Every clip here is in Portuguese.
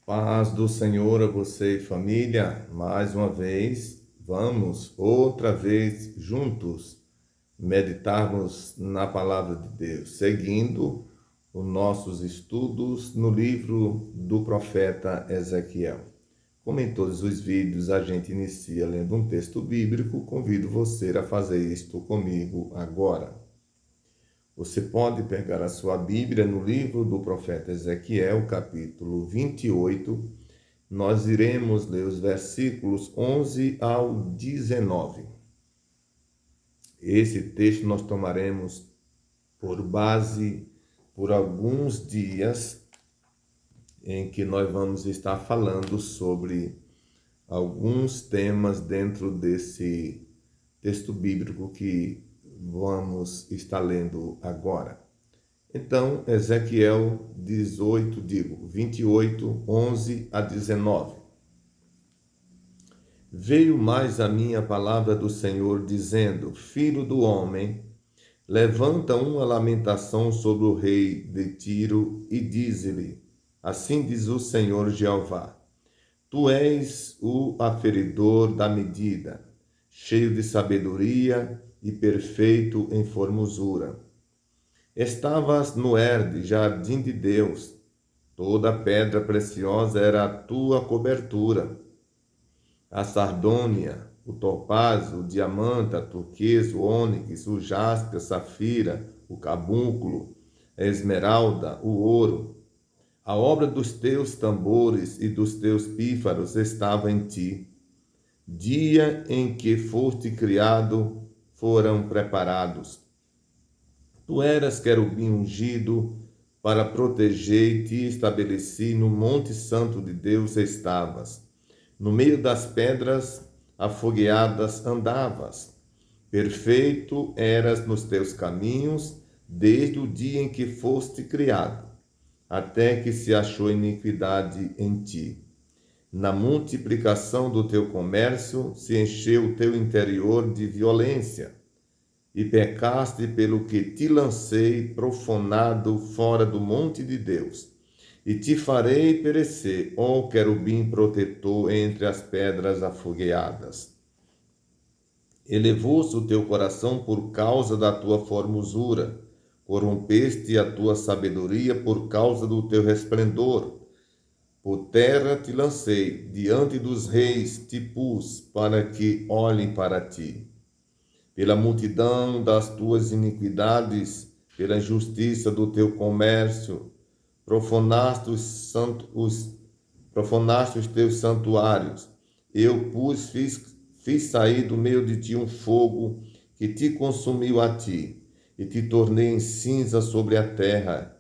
Paz do Senhor a você e família, mais uma vez, vamos outra vez juntos meditarmos na palavra de Deus, seguindo os nossos estudos no livro do profeta Ezequiel. Como em todos os vídeos, a gente inicia lendo um texto bíblico, convido você a fazer isto comigo agora. Você pode pegar a sua Bíblia no livro do profeta Ezequiel, capítulo 28. Nós iremos ler os versículos 11 ao 19. Esse texto nós tomaremos por base por alguns dias em que nós vamos estar falando sobre alguns temas dentro desse texto bíblico que vamos estar lendo agora. Então, Ezequiel 28, 11 a 19. Veio mais a minha palavra do Senhor, dizendo: Filho do homem, levanta uma lamentação sobre o rei de Tiro e dize-lhe: Assim diz o Senhor Jeová: Tu és o aferidor da medida, cheio de sabedoria e perfeito em formosura. Estavas no Erde, jardim de Deus. Toda pedra preciosa era a tua cobertura. A sardônia, o topázio, o diamante, a turquesa, o ônix, o jaspe, a safira, o cabúnculo, a esmeralda, o ouro. A obra dos teus tambores e dos teus pífaros estava em ti. Dia em que foste criado, foram preparados. Tu eras querubim ungido para proteger e te estabeleci no monte santo de Deus estavas. No meio das pedras afogueadas andavas. Perfeito eras nos teus caminhos desde o dia em que foste criado, até que se achou iniquidade em ti. Na multiplicação do teu comércio se encheu o teu interior de violência, e pecaste pelo que te lancei profanado fora do monte de Deus. E te farei perecer, ó querubim protetor, entre as pedras afogueadas. Elevou-se o teu coração por causa da tua formosura, corrompeste a tua sabedoria por causa do teu resplendor. Por terra te lancei, diante dos reis te pus, para que olhem para ti. Pela multidão das tuas iniquidades, pela injustiça do teu comércio, profanaste os teus santuários. Eu fiz sair do meio de ti um fogo que te consumiu a ti, e te tornei em cinza sobre a terra,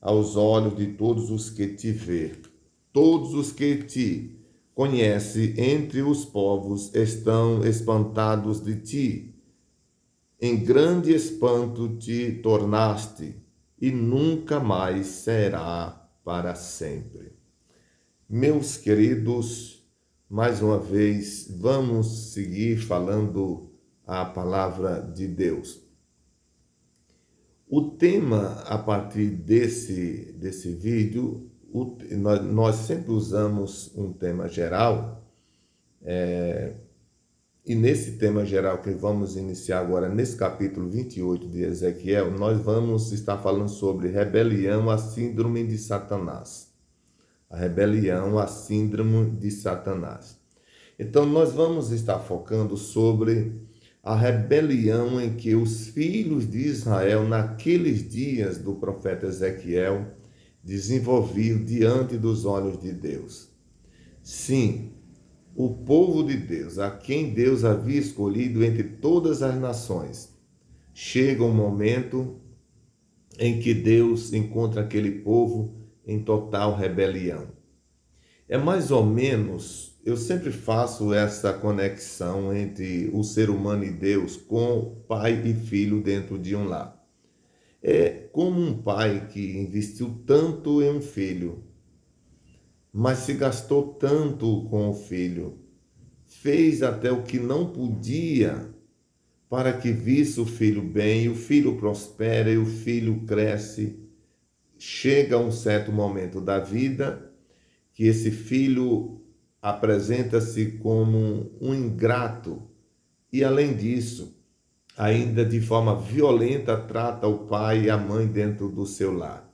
aos olhos de todos os que te vê. Todos os que te conhecem entre os povos estão espantados de ti. Em grande espanto te tornaste, e nunca mais será para sempre. Meus queridos, mais uma vez, vamos seguir falando a palavra de Deus. O tema, a partir desse vídeo, nós sempre usamos um tema geral, e nesse tema geral que vamos iniciar agora, nesse capítulo 28 de Ezequiel, nós vamos estar falando sobre rebelião, a síndrome de Satanás. A rebelião, a síndrome de Satanás. Então, nós vamos estar focando sobre a rebelião em que os filhos de Israel, naqueles dias do profeta Ezequiel, desenvolviam diante dos olhos de Deus. Sim, o povo de Deus, a quem Deus havia escolhido entre todas as nações, chega um momento em que Deus encontra aquele povo em total rebelião. É mais ou menos, eu sempre faço essa conexão entre o ser humano e Deus com pai e filho dentro de um lar. É como um pai que investiu tanto em um filho, mas se gastou tanto com o filho, fez até o que não podia para que visse o filho bem, e o filho prospera, e o filho cresce. Chega a um certo momento da vida que esse filho apresenta-se como um ingrato e, além disso, ainda de forma violenta trata o pai e a mãe dentro do seu lar.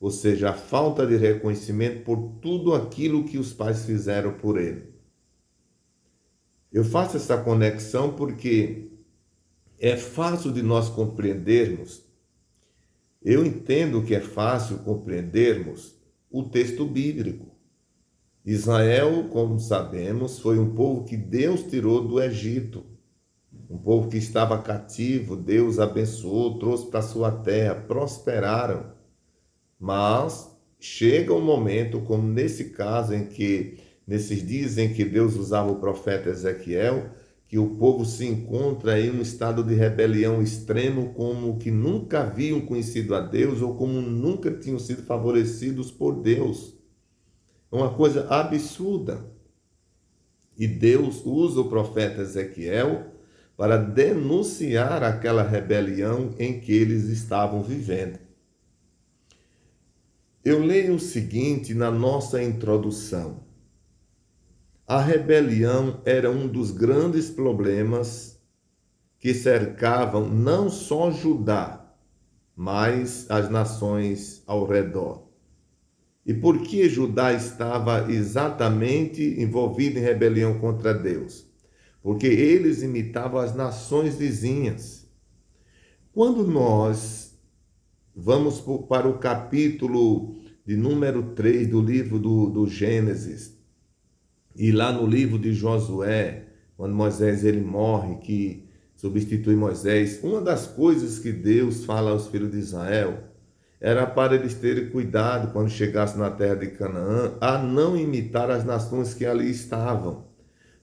Ou seja, a falta de reconhecimento por tudo aquilo que os pais fizeram por ele. Eu faço essa conexão porque é fácil de nós compreendermos. Eu entendo que é fácil compreendermos o texto bíblico. Israel, como sabemos, foi um povo que Deus tirou do Egito. Um povo que estava cativo, Deus abençoou, trouxe para a sua terra, prosperaram. Mas chega um momento, como nesse caso, nesses dias em que Deus usava o profeta Ezequiel, que o povo se encontra em um estado de rebelião extremo, como que nunca haviam conhecido a Deus ou como nunca tinham sido favorecidos por Deus. É uma coisa absurda. E Deus usa o profeta Ezequiel para denunciar aquela rebelião em que eles estavam vivendo. Eu leio o seguinte na nossa introdução. A rebelião era um dos grandes problemas que cercavam não só Judá, mas as nações ao redor. E por que Judá estava exatamente envolvido em rebelião contra Deus? Porque eles imitavam as nações vizinhas. Quando nós vamos para o capítulo de número 3 do livro do Gênesis, e lá no livro de Josué, quando Moisés ele morre, que substitui Moisés, uma das coisas que Deus fala aos filhos de Israel era para eles terem cuidado quando chegassem na terra de Canaã, a não imitar as nações que ali estavam,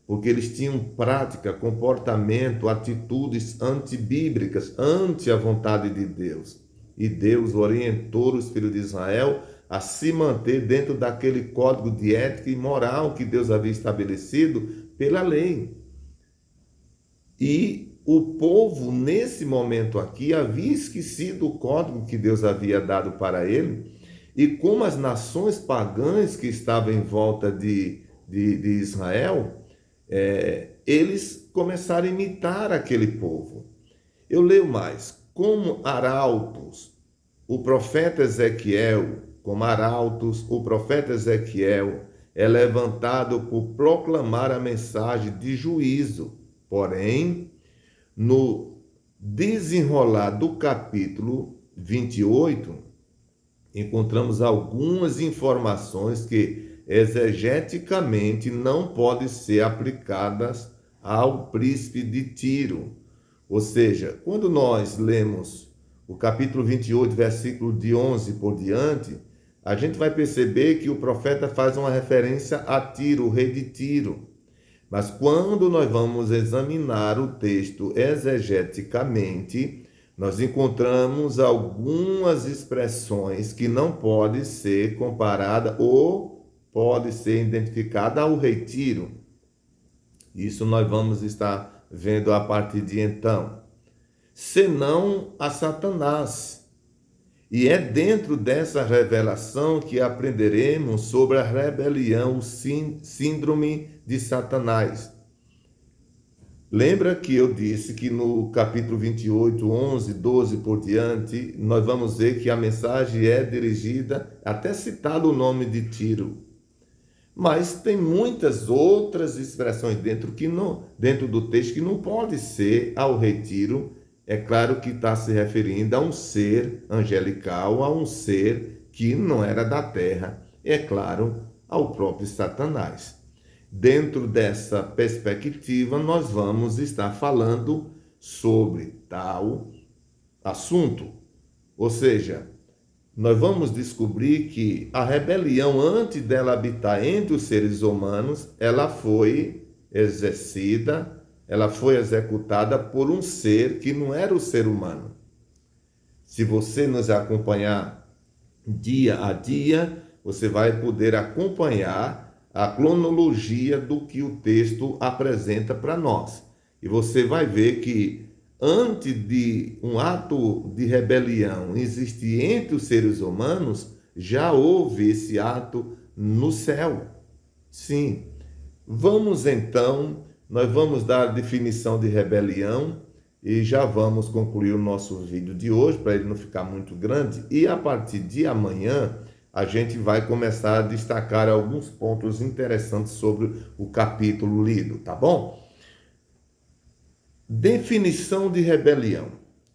porque eles tinham prática, comportamento, atitudes antibíblicas, ante a vontade de Deus. E Deus orientou os filhos de Israel a se manter dentro daquele código de ética e moral que Deus havia estabelecido pela lei. E o povo, nesse momento aqui, havia esquecido o código que Deus havia dado para ele, e como as nações pagãs que estavam em volta de Israel, eles começaram a imitar aquele povo. Eu leio mais. Como arautos, o profeta Ezequiel, como arautos, o profeta Ezequiel é levantado por proclamar a mensagem de juízo. Porém, no desenrolar do capítulo 28, encontramos algumas informações que exegeticamente não podem ser aplicadas ao príncipe de Tiro. Ou seja, quando nós lemos o capítulo 28, versículo de 11 por diante, a gente vai perceber que o profeta faz uma referência a Tiro, o rei de Tiro. Mas quando nós vamos examinar o texto exegeticamente, nós encontramos algumas expressões que não podem ser comparadas ou pode ser identificada ao rei Tiro. Isso nós vamos estar vendo a partir de então. Senão a Satanás. E é dentro dessa revelação que aprenderemos sobre a rebelião, o síndrome de Satanás. Lembra que eu disse que no capítulo 28, 11, 12 por diante, nós vamos ver que a mensagem é dirigida, até citado o nome de Tiro. Mas tem muitas outras expressões dentro do texto que não pode ser ao rei Tiro. É claro que está se referindo a um ser angelical, a um ser que não era da terra, é claro, ao próprio Satanás. Dentro dessa perspectiva, nós vamos estar falando sobre tal assunto. Ou seja, nós vamos descobrir que a rebelião, antes dela habitar entre os seres humanos, ela foi exercida, ela foi executada por um ser que não era o ser humano. Se você nos acompanhar dia a dia, você vai poder acompanhar a cronologia do que o texto apresenta para nós. E você vai ver que antes de um ato de rebelião existir entre os seres humanos, já houve esse ato no céu. Sim. Vamos então, nós vamos dar a definição de rebelião e já vamos concluir o nosso vídeo de hoje, para ele não ficar muito grande. E a partir de amanhã, a gente vai começar a destacar alguns pontos interessantes sobre o capítulo lido, tá bom? Definição de rebelião.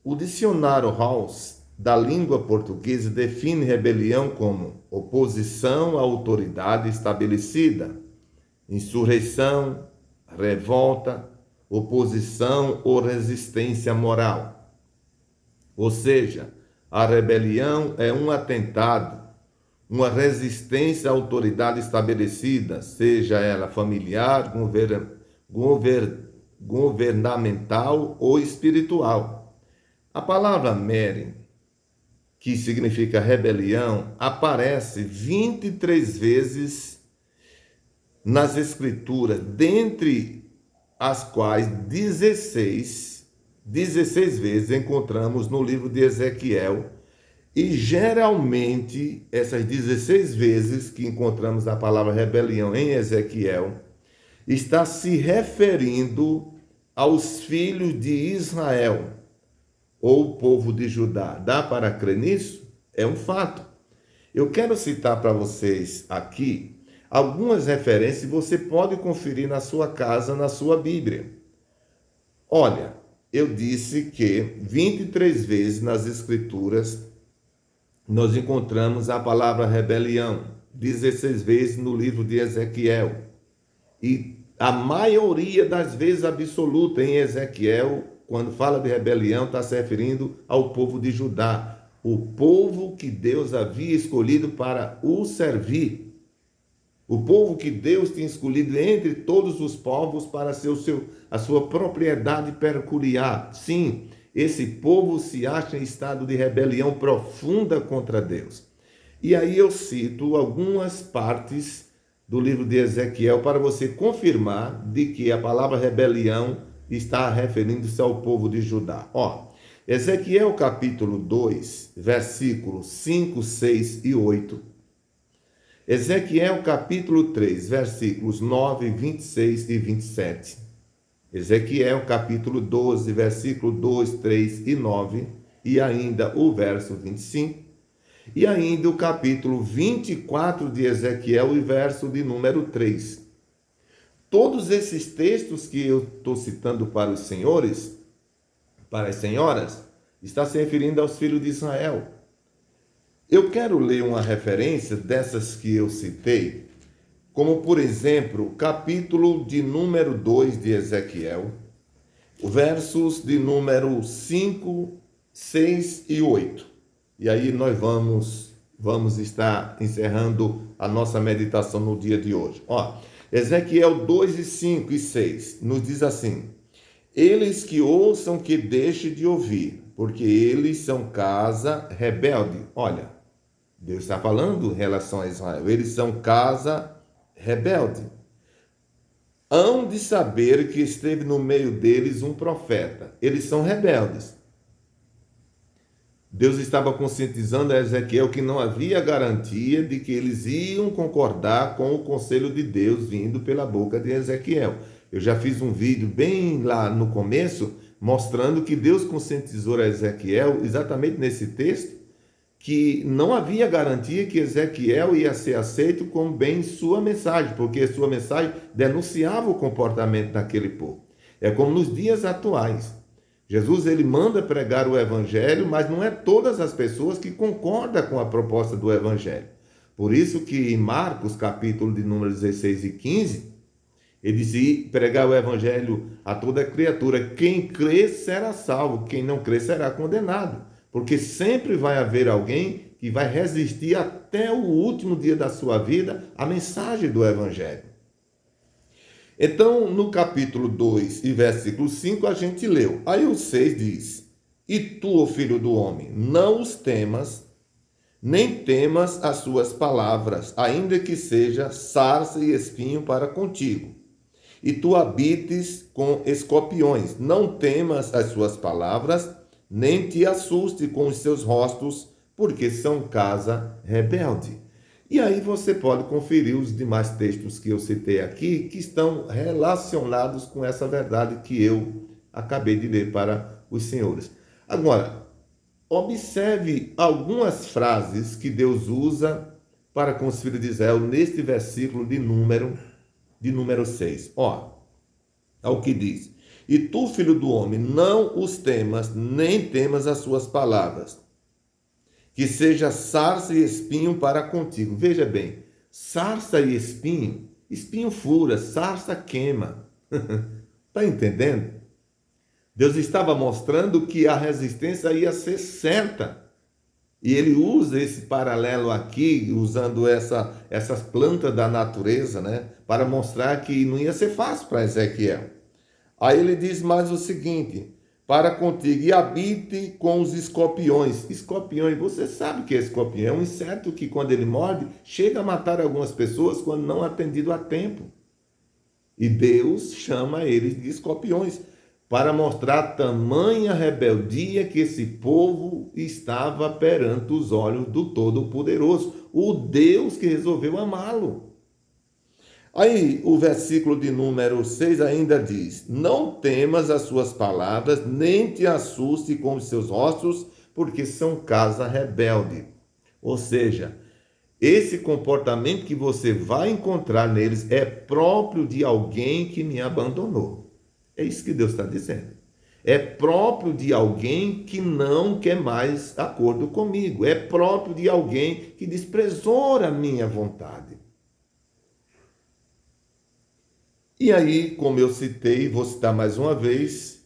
O dicionário House da língua portuguesa define rebelião como oposição à autoridade estabelecida, insurreição, revolta, oposição ou resistência moral. Ou seja, a rebelião é um atentado, uma resistência à autoridade estabelecida, seja ela familiar, governamental ou espiritual. A palavra Mary, que significa rebelião, aparece 23 vezes nas Escrituras, dentre as quais 16 vezes encontramos no livro de Ezequiel, e geralmente essas 16 vezes que encontramos a palavra rebelião em Ezequiel, está se referindo aos filhos de Israel, ou o povo de Judá. Dá para crer nisso? É um fato. Eu quero citar para vocês aqui algumas referências, você pode conferir na sua casa, na sua Bíblia. Olha, eu disse que 23 vezes nas Escrituras nós encontramos a palavra rebelião, 16 vezes no livro de Ezequiel. E a maioria das vezes absoluta em Ezequiel, quando fala de rebelião, está se referindo ao povo de Judá, o povo que Deus havia escolhido para o servir. O povo que Deus tinha escolhido entre todos os povos para ser a sua propriedade peculiar. Sim, esse povo se acha em estado de rebelião profunda contra Deus. E aí eu cito algumas partes do livro de Ezequiel para você confirmar de que a palavra rebelião está referindo-se ao povo de Judá. Ezequiel capítulo 2, versículos 5, 6 e 8. Ezequiel capítulo 3, versículos 9, 26 e 27. Ezequiel capítulo 12, versículo 2, 3 e 9. E ainda o verso 25. E ainda o capítulo 24 de Ezequiel e verso de número 3. Todos esses textos que eu estou citando para os senhores, para as senhoras, está se referindo aos filhos de Israel. Eu quero ler uma referência dessas que eu citei, como por exemplo, o capítulo de número 2 de Ezequiel, versos de número 5, 6 e 8. E aí nós vamos estar encerrando a nossa meditação no dia de hoje. Ezequiel 2, e 5 e 6 nos diz assim: eles que ouçam que deixe de ouvir, porque eles são casa rebelde. Olha, Deus está falando em relação a Israel. Eles são casa rebelde. Hão de saber que esteve no meio deles um profeta. Eles são rebeldes. Deus estava conscientizando a Ezequiel que não havia garantia de que eles iam concordar com o conselho de Deus vindo pela boca de Ezequiel. Eu já fiz um vídeo bem lá no começo, mostrando que Deus conscientizou a Ezequiel, exatamente nesse texto, que não havia garantia que Ezequiel ia ser aceito com bem sua mensagem, porque sua mensagem denunciava o comportamento daquele povo. É como nos dias atuais. Jesus ele manda pregar o evangelho, mas não é todas as pessoas que concordam com a proposta do evangelho. Por isso que em Marcos, capítulo de número 16 e 15, ele disse pregar o evangelho a toda criatura. Quem crê será salvo, quem não crê será condenado. Porque sempre vai haver alguém que vai resistir até o último dia da sua vida à mensagem do evangelho. Então, no capítulo 2 e versículo 5, a gente leu. Aí o 6 diz: e tu, ó filho do homem, não os temas, nem temas as suas palavras, ainda que seja sarça e espinho para contigo. E tu habites com escorpiões, não temas as suas palavras, nem te assuste com os seus rostos, porque são casa rebelde. E aí você pode conferir os demais textos que eu citei aqui, que estão relacionados com essa verdade que eu acabei de ler para os senhores. Agora, observe algumas frases que Deus usa para com os filhos de Israel neste versículo de número 6. Ó, ao que diz: E tu, filho do homem, não os temas, nem temas as suas palavras, que seja sarça e espinho para contigo. Veja bem, sarça e espinho, espinho fura, sarça queima. Está entendendo? Deus estava mostrando que a resistência ia ser certa. E ele usa esse paralelo aqui, usando essas plantas da natureza, né, para mostrar que não ia ser fácil para Ezequiel. Aí ele diz mais o seguinte: para contigo, e habite com os escorpiões. Escorpiões, você sabe o que é escorpião? É um inseto que, quando ele morde, chega a matar algumas pessoas quando não atendido a tempo. E Deus chama eles de escorpiões, para mostrar tamanha rebeldia que esse povo estava perante os olhos do Todo-Poderoso, o Deus que resolveu amá-lo. Aí o versículo de número 6 ainda diz: Não temas as suas palavras, nem te assuste com os seus ossos, porque são casa rebelde. Ou seja, esse comportamento que você vai encontrar neles é próprio de alguém que me abandonou. É isso que Deus está dizendo. É próprio de alguém que não quer mais acordo comigo. É próprio de alguém que desprezou a minha vontade. E aí, como eu citei, vou citar mais uma vez,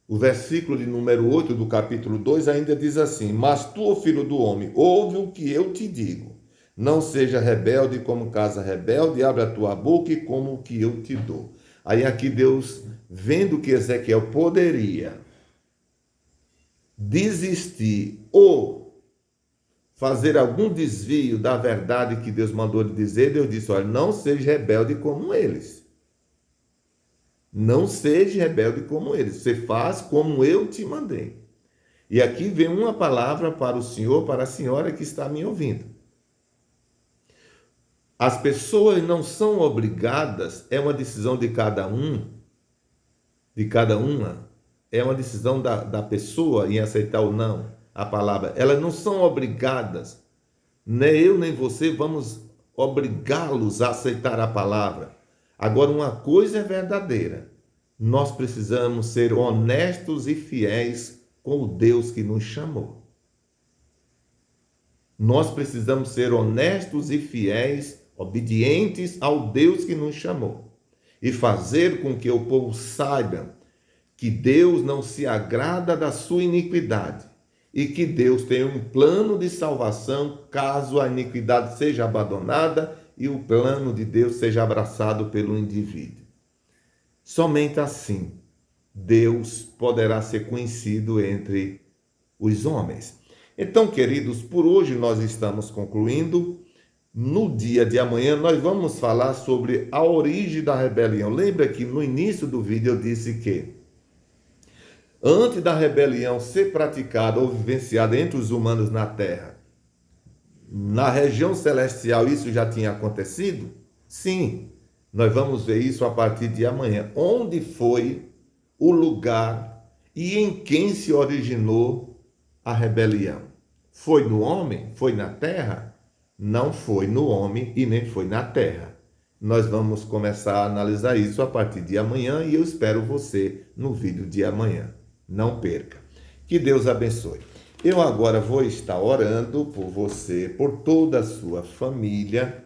o versículo de número 8 do capítulo 2 ainda diz assim: Mas tu, filho do homem, ouve o que eu te digo. Não seja rebelde como casa rebelde, abre a tua boca e como o que eu te dou. Aí aqui Deus, vendo que Ezequiel poderia desistir ou fazer algum desvio da verdade que Deus mandou ele dizer, Deus disse: olha, não seja rebelde como eles. Não seja rebelde como eles. Você faz como eu te mandei. E aqui vem uma palavra para o senhor, para a senhora que está me ouvindo. As pessoas não são obrigadas, é uma decisão de cada uma, é uma decisão da pessoa em aceitar ou não a palavra. Elas não são obrigadas, nem eu nem você vamos obrigá-los a aceitar a palavra. Agora, uma coisa é verdadeira: nós precisamos ser honestos e fiéis com o Deus que nos chamou. Nós precisamos ser honestos e fiéis, obedientes ao Deus que nos chamou, e fazer com que o povo saiba que Deus não se agrada da sua iniquidade e que Deus tem um plano de salvação caso a iniquidade seja abandonada e o plano de Deus seja abraçado pelo indivíduo. Somente assim Deus poderá ser conhecido entre os homens. Então, queridos, por hoje nós estamos concluindo. No dia de amanhã nós vamos falar sobre a origem da rebelião. Lembra que no início do vídeo eu disse que antes da rebelião ser praticada ou vivenciada entre os humanos na terra, na região celestial isso já tinha acontecido? Sim, nós vamos ver isso a partir de amanhã. Onde foi o lugar e em quem se originou a rebelião? Foi no homem? Foi na terra? Não foi no homem e nem foi na terra. Nós vamos começar a analisar isso a partir de amanhã e eu espero você no vídeo de amanhã. Não perca. Que Deus abençoe. Eu agora vou estar orando por você, por toda a sua família,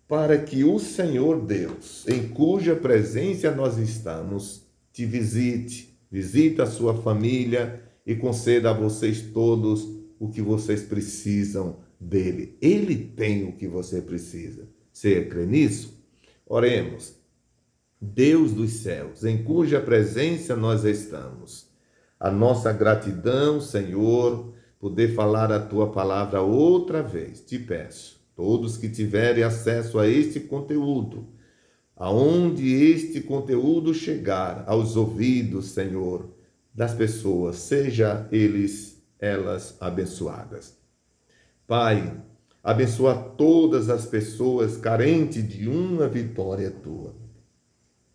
para que o Senhor Deus, em cuja presença nós estamos, te visite a sua família e conceda a vocês todos o que vocês precisam dele. Ele tem o que você precisa. Você crê nisso? Oremos. Deus dos céus, em cuja presença nós estamos, a nossa gratidão, Senhor, poder falar a tua palavra outra vez. Te peço, todos que tiverem acesso a este conteúdo, aonde este conteúdo chegar aos ouvidos, Senhor, das pessoas, seja elas abençoadas. Pai, abençoa todas as pessoas carentes de uma vitória tua.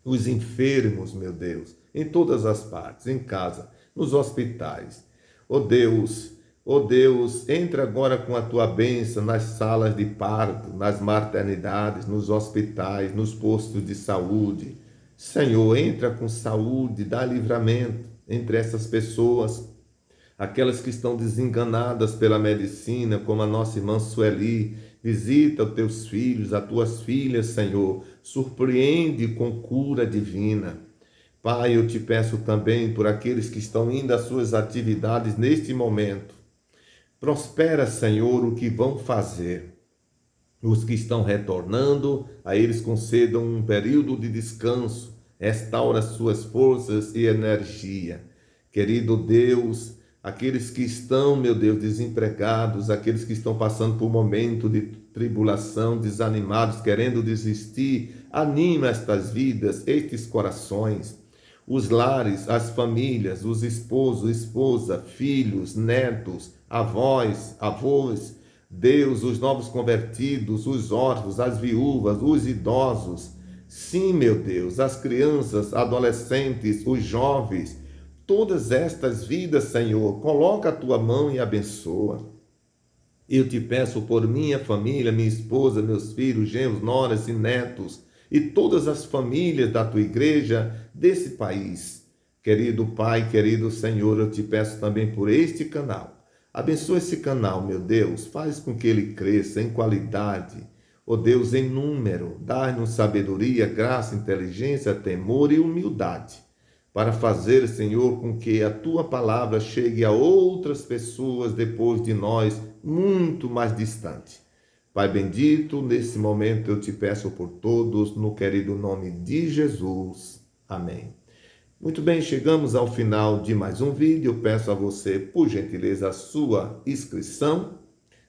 Os enfermos, meu Deus, em todas as partes, em casa, nos hospitais. Oh Deus, entra agora com a tua bênção nas salas de parto, nas maternidades, nos hospitais, nos postos de saúde. Senhor, entra com saúde, dá livramento entre essas pessoas, aquelas que estão desenganadas pela medicina, como a nossa irmã Sueli. Visita os teus filhos, as tuas filhas, Senhor. Surpreende com cura divina. Pai, eu te peço também por aqueles que estão indo às suas atividades neste momento. Prospera, Senhor, o que vão fazer. Os que estão retornando, a eles concedam um período de descanso. Restaura suas forças e energia. Querido Deus, aqueles que estão, meu Deus, desempregados, aqueles que estão passando por um momento de tribulação, desanimados, querendo desistir, anima estas vidas, estes corações. Os lares, as famílias, os esposos, esposa, filhos, netos, avós, avós, Deus, os novos convertidos, os órfãos, as viúvas, os idosos. Sim, meu Deus, as crianças, adolescentes, os jovens, todas estas vidas, Senhor, coloca a tua mão e abençoa. Eu te peço por minha família, minha esposa, meus filhos, genros, noras e netos, e todas as famílias da tua igreja desse país. Querido Pai, querido Senhor, eu te peço também por este canal. Abençoa esse canal, meu Deus, faz com que ele cresça em qualidade, ó Deus, em número. Dá-nos sabedoria, graça, inteligência, temor e humildade, para fazer, Senhor, com que a tua palavra chegue a outras pessoas depois de nós, muito mais distante. Pai bendito, nesse momento eu te peço por todos, no querido nome de Jesus. Amém. Muito bem, chegamos ao final de mais um vídeo. Eu peço a você, por gentileza, a sua inscrição.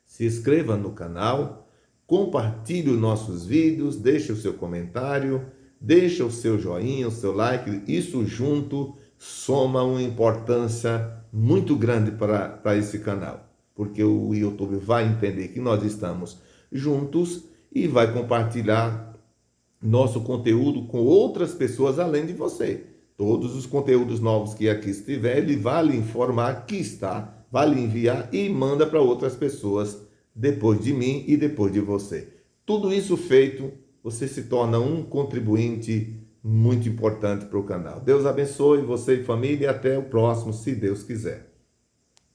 Se inscreva no canal, compartilhe os nossos vídeos, deixe o seu comentário, deixe o seu joinha, o seu like. Isso junto soma uma importância muito grande para esse canal, porque o YouTube vai entender que nós estamos juntos e vai compartilhar nosso conteúdo com outras pessoas além de você. Todos os conteúdos novos que aqui estiver, ele vai lhe informar que está, vai lhe enviar e manda para outras pessoas depois de mim e depois de você. Tudo isso feito, você se torna um contribuinte muito importante para o canal. Deus abençoe você e família e até o próximo, se Deus quiser.